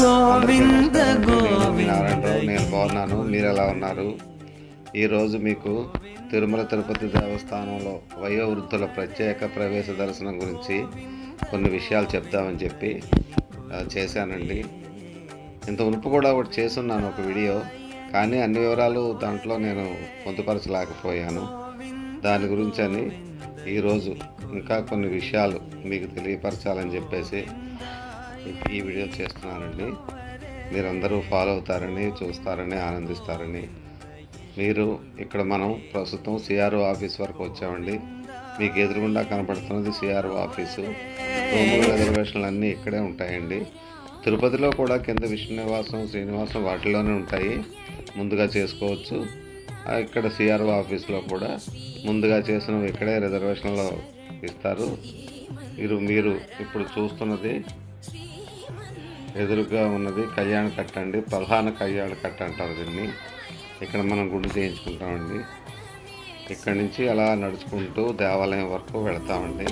గోవింద నారాయణరావు. నేను బాగున్నాను, మీరు ఎలా ఉన్నారు? ఈరోజు మీకు తిరుమల తిరుపతి దేవస్థానంలో వయోవృద్ధుల ప్రత్యేక ప్రవేశ దర్శనం గురించి కొన్ని విషయాలు చెప్దామని చెప్పి చేశానండి. ఇంత మునుపు కూడా ఒకటి చేసున్నాను, ఒక వీడియో, కానీ అన్ని వివరాలు దాంట్లో నేను పొందుపరచలేకపోయాను. దాని గురించి అని ఈరోజు ఇంకా కొన్ని విషయాలు మీకు తెలియపరచాలని చెప్పేసి ఈ వీడియో చేస్తున్నానండి. మీరందరూ ఫాలో అవుతారని, చూస్తారని, ఆనందిస్తారని. మీరు ఇక్కడ మనం ప్రస్తుతం సిఆర్ఓ ఆఫీస్ వరకు వచ్చామండి. మీకు ఎదురుగుండా కనపడుతున్నది సిఆర్ఓ ఆఫీసు. రూముల రిజర్వేషన్లు అన్నీ ఇక్కడే ఉంటాయండి. తిరుపతిలో కూడా కింద విష్ణు నివాసం, శ్రీనివాసం వాటిలోనే ఉంటాయి, ముందుగా చేసుకోవచ్చు. ఇక్కడ సిఆర్ఓ ఆఫీస్లో కూడా ముందుగా చేసినవి ఇక్కడే రిజర్వేషన్లో ఇస్తారు. మీరు ఇప్పుడు చూస్తున్నది ఎదురుగా ఉన్నది కళ్యాణ కట్ట అండి, ప్రధాన కళ్యాణ కట్ట అంటారు దీన్ని. ఇక్కడ మనం గుండు చేయించుకుంటామండి. ఇక్కడి నుంచి అలా నడుచుకుంటూ దేవాలయం వరకు వెళతామండి.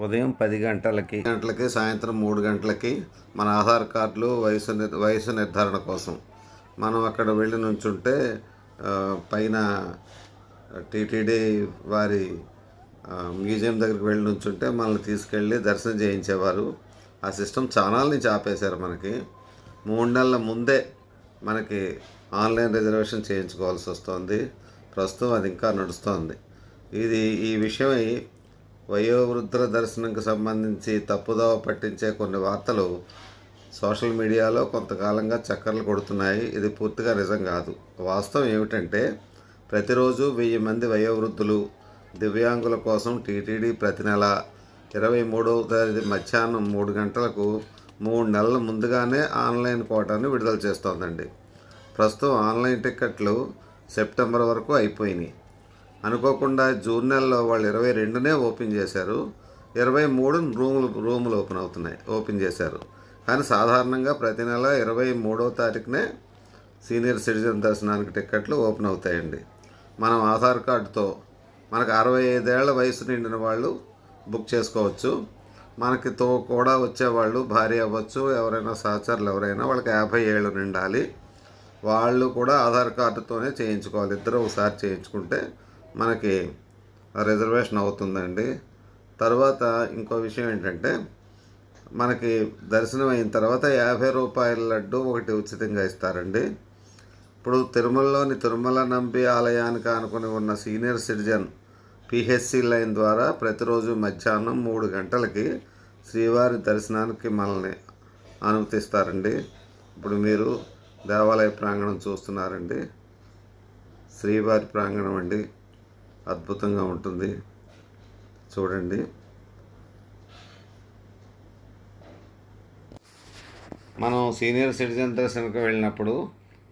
ఉదయం 10 గంటలకి, సాయంత్రం 3 గంటలకి మన ఆధార్ కార్డులు, వయసు నిర్ధారణ కోసం మనం అక్కడ వెళ్ళి నుంచుంటే పైన టీటీడీ వారి మ్యూజియం దగ్గరికి వెళ్ళి నుంచుంటే మనల్ని తీసుకెళ్ళి దర్శనం చేయించేవారు. ఆ సిస్టమ్ ఛానల్ నుంచి ఆపేశారు. మనకి 3 నెలల ముందే మనకి ఆన్లైన్ రిజర్వేషన్ చేయించుకోవాల్సి వస్తుంది. ప్రస్తుతం అది ఇంకా నడుస్తోంది. ఈ విషయమై వయోవృద్ధుల దర్శనంకి సంబంధించి తప్పుదోవ పట్టించే కొన్ని వార్తలు సోషల్ మీడియాలో కొంతకాలంగా చక్కర్లు కొడుతున్నాయి. ఇది పూర్తిగా నిజం కాదు. వాస్తవం ఏమిటంటే, ప్రతిరోజు 1000 మంది వయోవృద్ధులు, దివ్యాంగుల కోసం టీటీడీ ప్రతి నెల 23వ తేదీ మధ్యాహ్నం 3 గంటలకు 3 నెలల ముందుగానే ఆన్లైన్ కోటాను విడుదల చేస్తోందండి. ప్రస్తుతం ఆన్లైన్ టికెట్లు సెప్టెంబర్ వరకు అయిపోయినాయి. అనుకోకుండా జూన్ నెలలో వాళ్ళు 22నే ఓపెన్ చేశారు, 23 రూములు ఓపెన్ చేశారు. కానీ సాధారణంగా ప్రతి నెల 23వ తారీఖునే సీనియర్ సిటిజన్ దర్శనానికి టికెట్లు ఓపెన్ అవుతాయండి. మనం ఆధార్ కార్డుతో మనకు 65 ఏళ్ల వయసు నిండిన వాళ్ళు బుక్ చేసుకోవచ్చు. మనకితో కూడా వచ్చేవాళ్ళు భార్య అవ్వచ్చు, ఎవరైనా సహచరులు ఎవరైనా, వాళ్ళకి 50 ఏళ్ళు నిండాలి. వాళ్ళు కూడా ఆధార్ కార్డుతోనే చేయించుకోవాలి. ఇద్దరు ఒకసారి చేయించుకుంటే మనకి రిజర్వేషన్ అవుతుందండి. తర్వాత ఇంకో విషయం ఏంటంటే, మనకి దర్శనం అయిన తర్వాత 50 రూపాయల లడ్డు ఒకటి ఉచితంగా ఇస్తారండి. ఇప్పుడు తిరుమలలోని తిరుమల నంబి ఆలయానికి ఆనుకుని ఉన్న సీనియర్ సిటిజన్ పిహెచ్సి లైన్ ద్వారా ప్రతిరోజు మధ్యాహ్నం 3 గంటలకి శ్రీవారి దర్శనానికి మనల్ని అనుమతిస్తారండి. ఇప్పుడు మీరు దేవాలయ ప్రాంగణం చూస్తున్నారండి. శ్రీవారి ప్రాంగణం అండి, అద్భుతంగా ఉంటుంది, చూడండి. మనం సీనియర్ సిటిజన్ దర్శనంకి వెళ్ళినప్పుడు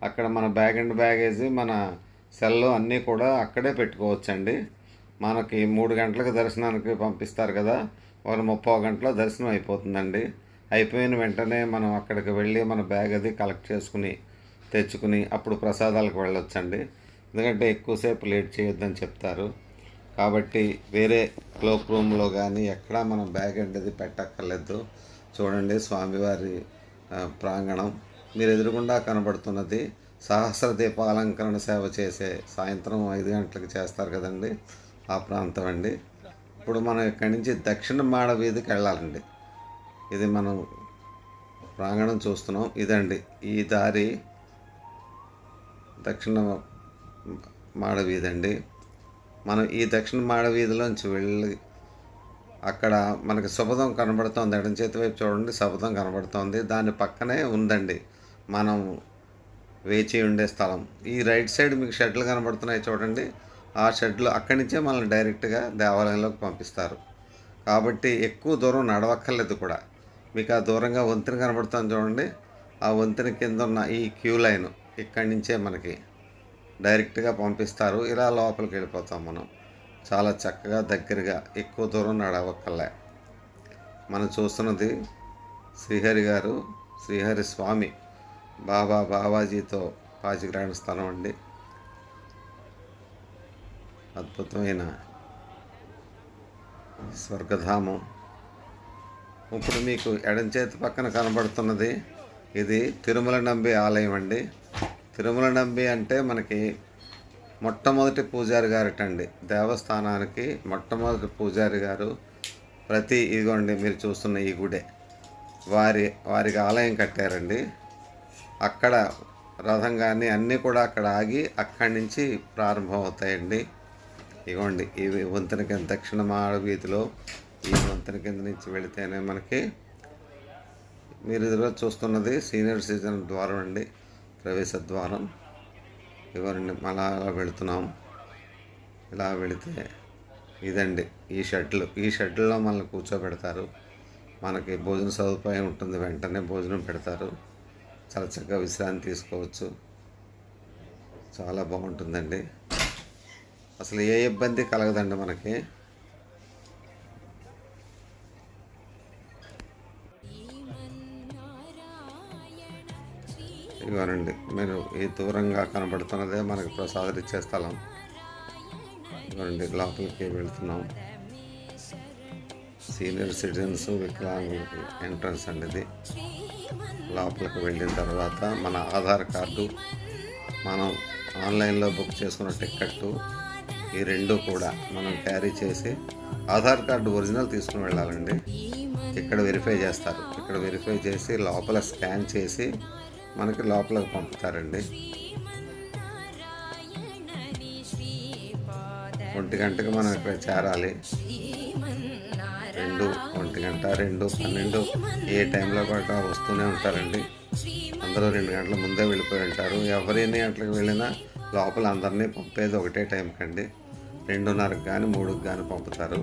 అక్కడ మన బ్యాగ్ అండ్ బ్యాగేజీ, మన సెల్ అన్నీ కూడా అక్కడే పెట్టుకోవచ్చండి. మనకి 3 గంటలకు దర్శనానికి పంపిస్తారు కదా, ఒక 30 గంటలో దర్శనం అయిపోతుందండి. అయిపోయిన వెంటనే మనం అక్కడికి వెళ్ళి మన బ్యాగ్ అది కలెక్ట్ చేసుకుని తెచ్చుకుని అప్పుడు ప్రసాదాలకు వెళ్ళొచ్చండి. ఎందుకంటే ఎక్కువసేపు లేట్ చేయొద్దని చెప్తారు. కాబట్టి వేరే క్లోక్ రూమ్లో కానీ ఎక్కడా మనం బ్యాగ్ అనేది పెట్టక్కర్లేదు. చూడండి స్వామివారి ప్రాంగణం. మీరు ఎదురుగుండా కనబడుతున్నది సహస్ర దీపాలంకరణ సేవ చేసే, సాయంత్రం 5 గంటలకు చేస్తారు కదండి, ఆ ప్రాంతం అండి. ఇప్పుడు మనం ఇక్కడి నుంచి దక్షిణ మాడ వీధికి వెళ్ళాలండి. ఇది మనం ప్రాంగణం చూస్తున్నాం, ఇదండి ఈ దారి దక్షిణ మాడ వీధి అండి. మనం ఈ దక్షిణ మాడ వీధిలోంచి వెళ్ళి అక్కడ మనకి శుభదం కనబడుతోంది. ఎడం చేతి వైపు చూడండి, శుభదం కనబడుతోంది. దాని పక్కనే ఉందండి మనం వేచి ఉండే స్థలం. ఈ రైట్ సైడ్ మీకు షెడ్లు కనబడుతున్నాయి చూడండి. ఆ షెడ్లు అక్కడి నుంచే మనల్ని డైరెక్ట్గా దేవాలయంలోకి పంపిస్తారు. కాబట్టి ఎక్కువ దూరం నడవక్కర్లేదు కూడా. మీకు ఆ దూరంగా వంతెన కనబడుతుంది చూడండి. ఆ వంతెన కింద ఉన్న ఈ క్యూ లైన్ ఇక్కడి నుంచే మనకి డైరెక్ట్గా పంపిస్తారు. ఇలా లోపలికి వెళ్ళిపోతాం మనం. చాలా చక్కగా దగ్గరగా, ఎక్కువ దూరం నడవక్కర్లే. మనం చూస్తున్నది శ్రీహరి గారు, శ్రీహరి స్వామి బాబాజీతో పాచిగ్రహణ స్థలం అండి. అద్భుతమైన స్వర్గధామం. ఇప్పుడు మీకు ఎడం చేతి పక్కన కనబడుతున్నది ఇది తిరుమల నంబి ఆలయం అండి. తిరుమల నంబి అంటే మనకి మొట్టమొదటి పూజారి గారటండి. దేవస్థానానికి మొట్టమొదటి పూజారి గారు. ఇదిగోండి మీరు చూస్తున్న ఈ గుడే వారికి ఆలయం కట్టారండి. అక్కడ రథం కానీ అన్నీ కూడా అక్కడ ఆగి అక్కడి నుంచి ప్రారంభం అవుతాయండి. ఇగోండి ఈ వంతెన కింద దక్షిణ మాడ వీధిలో ఈ వంతెన కింద నుంచి వెళితేనే మనకి మీరు ఎదురుగా చూస్తున్నది సీనియర్ సిటిజన్ ద్వారం అండి, ప్రవేశ ద్వారం. ఇవన్నీ అలా వెళుతున్నాం. ఇలా వెళితే ఇదండి ఈ షెడ్లో మనల్ని కూర్చోబెడతారు. మనకి భోజన సదుపాయం ఉంటుంది, వెంటనే భోజనం పెడతారు. చాలా చక్కగా విశ్రాంతి తీసుకోవచ్చు. చాలా బాగుంటుందండి. అసలు ఏ ఇబ్బంది కలగదండి మనకి. ఇవ్వనండి మీరు ఈ దూరంగా కనబడుతున్నదే మనకి ప్రసాదాలు ఇచ్చే స్థలం. ఇవ్వండి లోపలికి వెళ్తున్నాం. సీనియర్ సిటిజన్స్ వికలాంగులకి ఎంట్రన్స్ అండి ఇది. లోపలికి వెళ్ళిన తర్వాత మన ఆధార్ కార్డు, మనం ఆన్లైన్లో బుక్ చేసుకున్న టికెట్టు, ఈ రెండు కూడా మనం క్యారీ చేసి ఆధార్ కార్డు ఒరిజినల్ తీసుకుని వెళ్ళాలండి. ఇక్కడ వెరిఫై చేస్తారు. ఇక్కడ వెరిఫై చేసి లోపల స్కాన్ చేసి మనకి లోపలికి పంపుతారండి. 1 గంటకి మనం ఇక్కడ చేరాలి. 1 గంట 2:12 ఏ టైంలో కూడా వస్తూనే ఉంటారండి. అందరూ 2 గంటల ముందే వెళ్ళిపోయి ఉంటారు. ఎవరు ఎన్ని గంటలకు వెళ్ళినా లోపల అందరినీ పంపేది ఒకటే టైం కండి. 2:30కి కానీ 3కి కానీ పంపుతారు.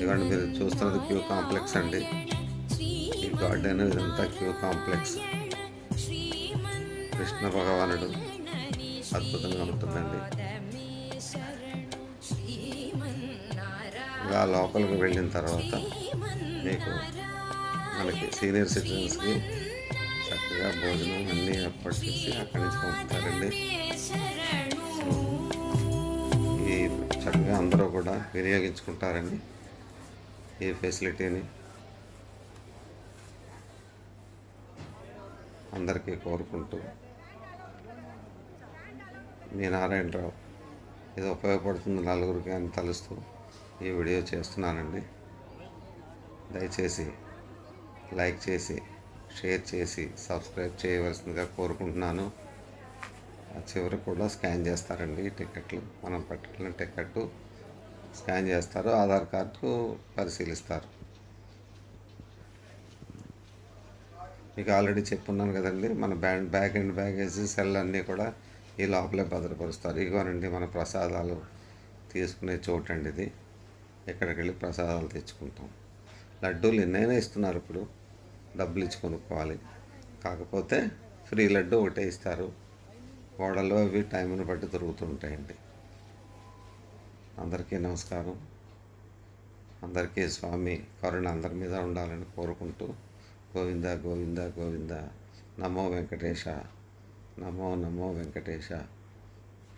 ఇవన్నీ మీరు చూస్తున్నది క్యూ కాంప్లెక్స్ అండి. ఈ గార్డెన్ ఇదంతా క్యూ కాంప్లెక్స్. కృష్ణ భగవానుడు అద్భుతంగా ఉంటుందండి. ఇలా లోపలికి వెళ్ళిన తర్వాత మీకు మనకి సీనియర్ సిటిజన్స్కి చక్కగా భోజనం అన్నీ ఏర్పాటు చేసి అక్కడి నుంచి పంపుతారండి. ఈ చక్కగా అందరూ కూడా వినియోగించుకుంటారండి ఈ ఫెసిలిటీని. అందరికీ కోరుకుంటూ మీ నారాయణరావు ఇది ఉపయోగపడుతుంది నలుగురికి అని తలుస్తూ ఈ వీడియో చేస్తున్నానండి. దయచేసి లైక్ చేసి, షేర్ చేసి, సబ్స్క్రైబ్ చేయవలసిందిగా కోరుకుంటున్నాను. చివరికి కూడా స్కాన్ చేస్తారండి టికెట్లు. మనం పట్టుకున్న టికెట్టు స్కాన్ చేస్తారు, ఆధార్ కార్డు పరిశీలిస్తారు. మీకు ఆల్రెడీ చెప్పున్నాను కదండి, మన బ్యాగ్ అండ్ బ్యాగేజ్ సెల్ అన్నీ కూడా ఈ లోపలే భద్రపరుస్తారు. ఇగోనండి మన ప్రసాదాలు తీసుకునే చోటు అండి ఇది. ఇక్కడికి వెళ్ళి ప్రసాదాలు తెచ్చుకుంటాం. లడ్డూలు ఎన్నైనా ఇస్తున్నారు ఇప్పుడు, డబ్బులు ఇచ్చి కొనుక్కోవాలి. కాకపోతే ఫ్రీ లడ్డు ఒకటే ఇస్తారు. గోడలు అవి టైంను బట్టి దొరుకుతుంటాయండి. అందరికీ నమస్కారం. అందరికీ స్వామి కరుణ అందరి మీద ఉండాలని కోరుకుంటూ గోవింద గోవింద గోవింద, నమో వెంకటేశ, నమో నమో వెంకటేశ.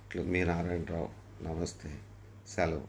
ఇట్లు మీ నారాయణరావు. నమస్తే, సెలవు.